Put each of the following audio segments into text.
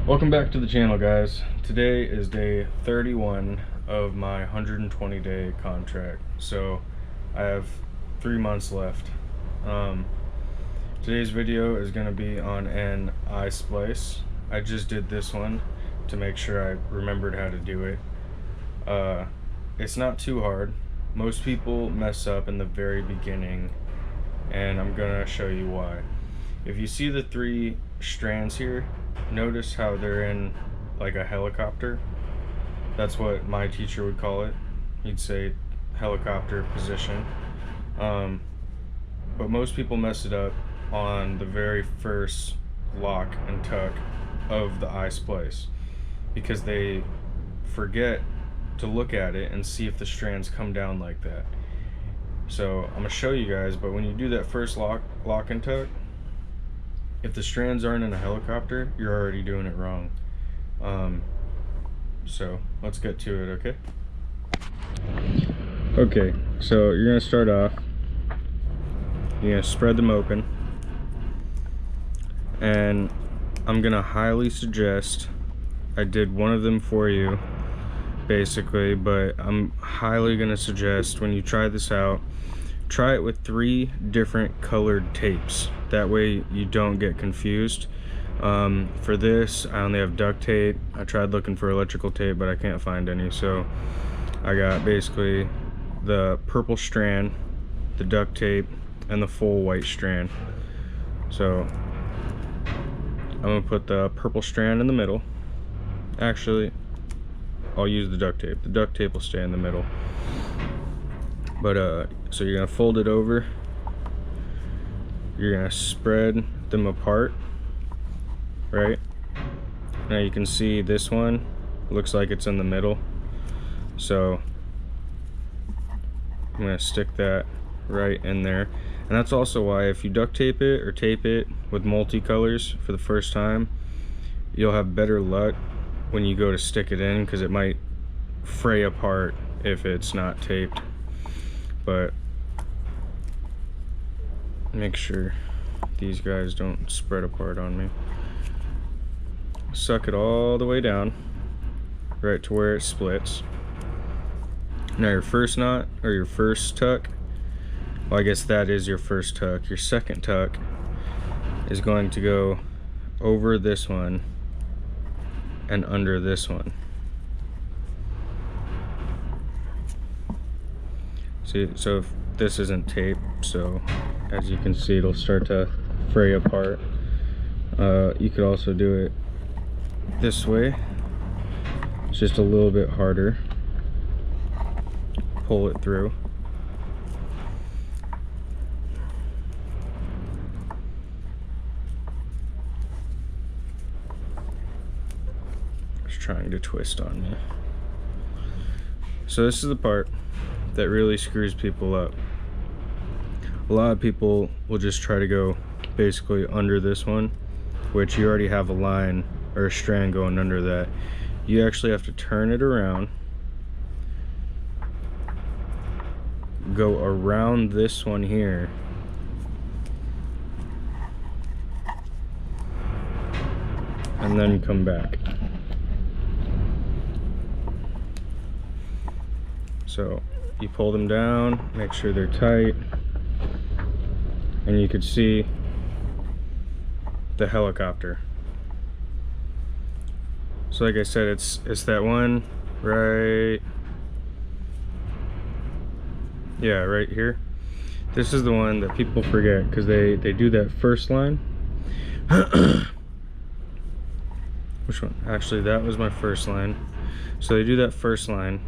Welcome back to the channel, guys. Today is day 31 of my 120-day contract, so I have 3 months left. Today's video is going to be on an EyeSplice. I just did this one to make sure I remembered how to do it. It's not too hard. Most people mess up in the very beginning, and I'm gonna show you why. If you see the 3 strands here, notice how they're in like a helicopter. That's what my teacher would call it. He'd say helicopter position. But most people mess it up on the very first lock and tuck of the EyeSplice because they forget to look at it and see if the strands come down like that. So I'm gonna show you guys, but when you do that first lock and tuck, if the strands aren't in a helicopter, you're already doing it wrong. So let's get to it, okay? Okay, so you're gonna start off, you're gonna spread them open, and I'm gonna highly suggest, I did one of them for you basically, but I'm highly gonna suggest when you try this out, try it with 3 different colored tapes. That way you don't get confused. For this, I only have duct tape. I tried looking for electrical tape, but I can't find any. So I got basically the purple strand, the duct tape, and the full white strand. So I'm gonna put the purple strand in the middle. Actually, I'll use the duct tape. The duct tape will stay in the middle. But so you're gonna fold it over. You're gonna spread them apart, right? Now you can see this one looks like it's in the middle. So I'm gonna stick that right in there. And that's also why if you duct tape it or tape it with multicolors for the first time, you'll have better luck when you go to stick it in, because it might fray apart if it's not taped. But make sure these guys don't spread apart on me. Suck it all the way down right to where it splits. Now your first knot, or your first tuck, well, I guess that is your first tuck. Your second tuck is going to go over this one and under this one. See, so if this isn't taped, so as you can see, it'll start to fray apart. You could also do it this way. It's just a little bit harder. Pull it through. Trying to twist on me. So this is the part that really screws people up. A lot of people will just try to go basically under this one, which you already have a line or a strand going under that. You actually have to turn it around, go around this one here, and then come back. So you pull them down, make sure they're tight, and you can see the helicopter. So like I said, it's that one right, yeah, right here. This is the one that people forget because they do that first line. Which one? Actually, that was my first line. So they do that first line.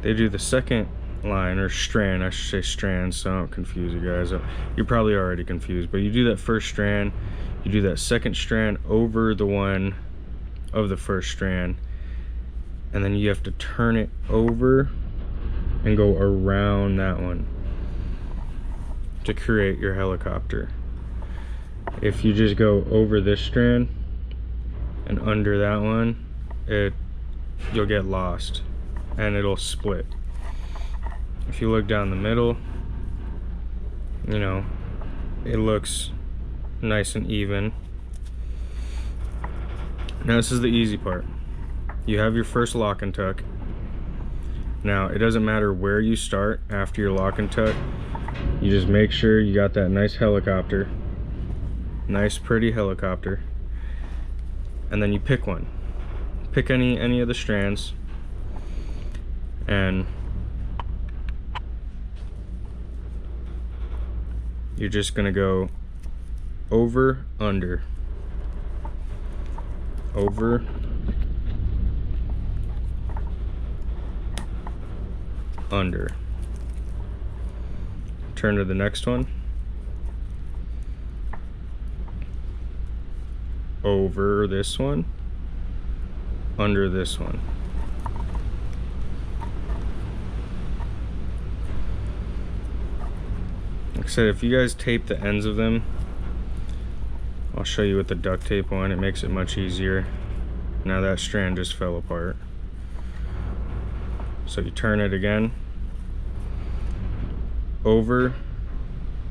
They do the second line, or strand, I should say strand, so I don't confuse you guys. You're probably already confused, but you do that first strand, you do that second strand over the one of the first strand, and then you have to turn it over and go around that one to create your helicopter. If you just go over this strand and under that one, you'll get lost and it'll split. If you look down the middle, you know, it looks nice and even. Now this is the easy part. You have your first lock and tuck. Now it doesn't matter where you start after your lock and tuck. You just make sure you got that nice helicopter. Nice pretty helicopter. And then you pick one. Pick any of the strands. And you're just gonna go over, under, over, under. Turn to the next one. Over this one, under this one. Like I said, if you guys tape the ends of them, I'll show you with the duct tape on, it makes it much easier. Now that strand just fell apart. So you turn it again. Over,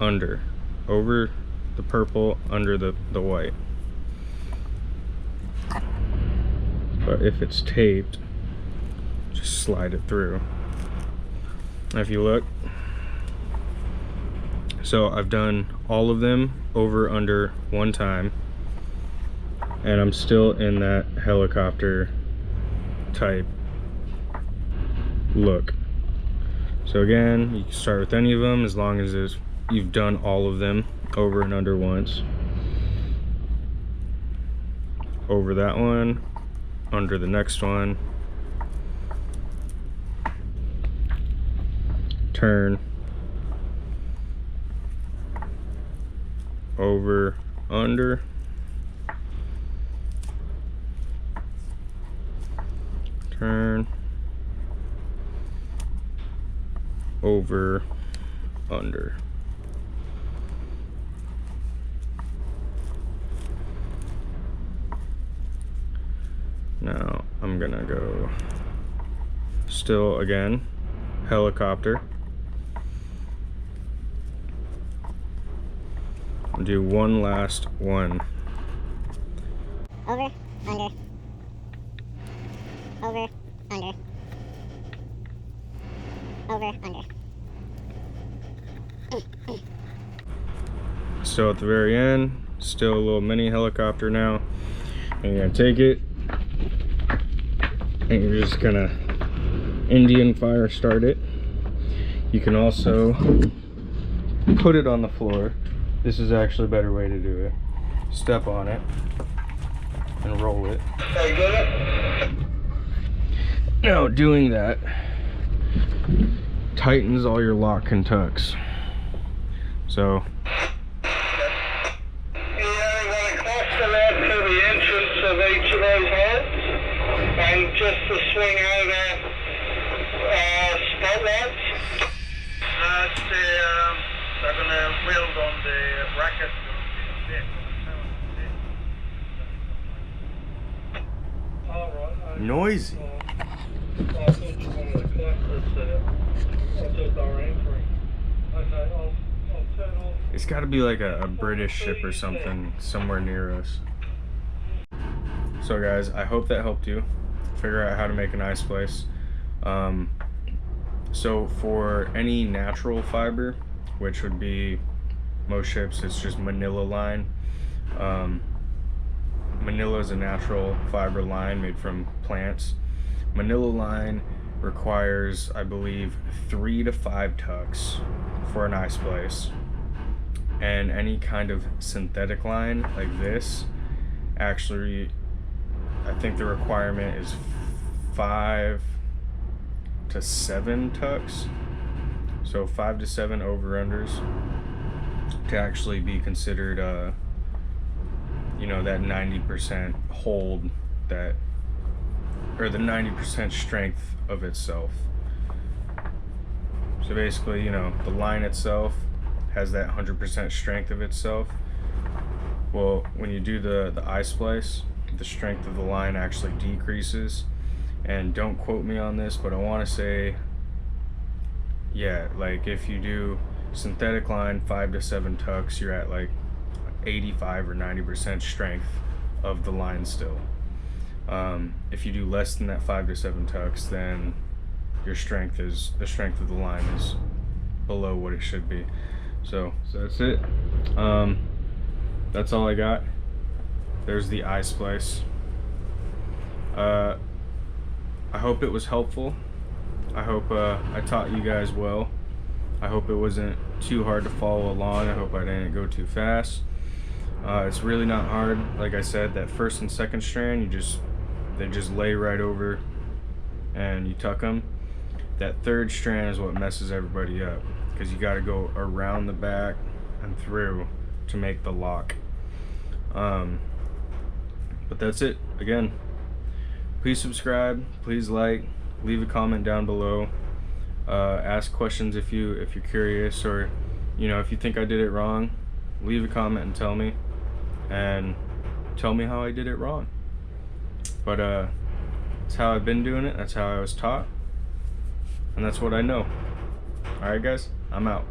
under. Over the purple, under the white. But if it's taped, just slide it through. If you look, so I've done all of them over under one time, and I'm still in that helicopter type look. So again, you can start with any of them as long as you've done all of them over and under once. Over that one, under the next one, turn, over, under, turn, over, under. Now I'm gonna go still again, helicopter. Do one last one. Over, under. Over, under. Over, under. Still at the very end, still a little mini helicopter now. And you're gonna take it, and you're just gonna Indian fire start it. You can also put it on the floor. This is actually a better way to do it. Step on it and roll it. Now doing that tightens all your lock and tucks. So and just to swing out of that spotlights. They're going to weld on the bracket. Alright. noisy. I thought you wanted to collect this that's just our entry. Okay, I'll turn off. It's got to be like a British ship or something somewhere near us. So guys, I hope that helped you figure out how to make an iSplice. So for any natural fiber, which would be most ships, it's just Manila line. Manila is a natural fiber line made from plants. Manila line requires, I believe, 3 to 5 tucks for an iSplice. And any kind of synthetic line like this, actually, I think the requirement is 5 to 7 tucks. So 5 to 7 over-unders to actually be considered, you know, that 90% hold, that, or the 90% strength of itself. So basically, you know, the line itself has that 100% strength of itself. Well, when you do the iSplice, the strength of the line actually decreases. And don't quote me on this, but I want to say, yeah, like if you do synthetic line 5 to 7 tucks, you're at like 85 or 90% strength of the line still. If you do less than that 5 to 7 tucks, then the strength of the line is below what it should be. So that's it. That's all I got. There's the iSplice. I hope it was helpful. I hope I taught you guys well. I hope it wasn't too hard to follow along. I hope I didn't go too fast. It's really not hard. Like I said, that first and second strand, they just lay right over and you tuck them. That third strand is what messes everybody up, because you got to go around the back and through to make the lock. But that's it. Again, please subscribe, please like, leave a comment down below, ask questions if you're curious, or if you think I did it wrong, leave a comment and tell me how I did it wrong. But that's how I've been doing it, that's how I was taught, and that's what I know. Alright guys, I'm out.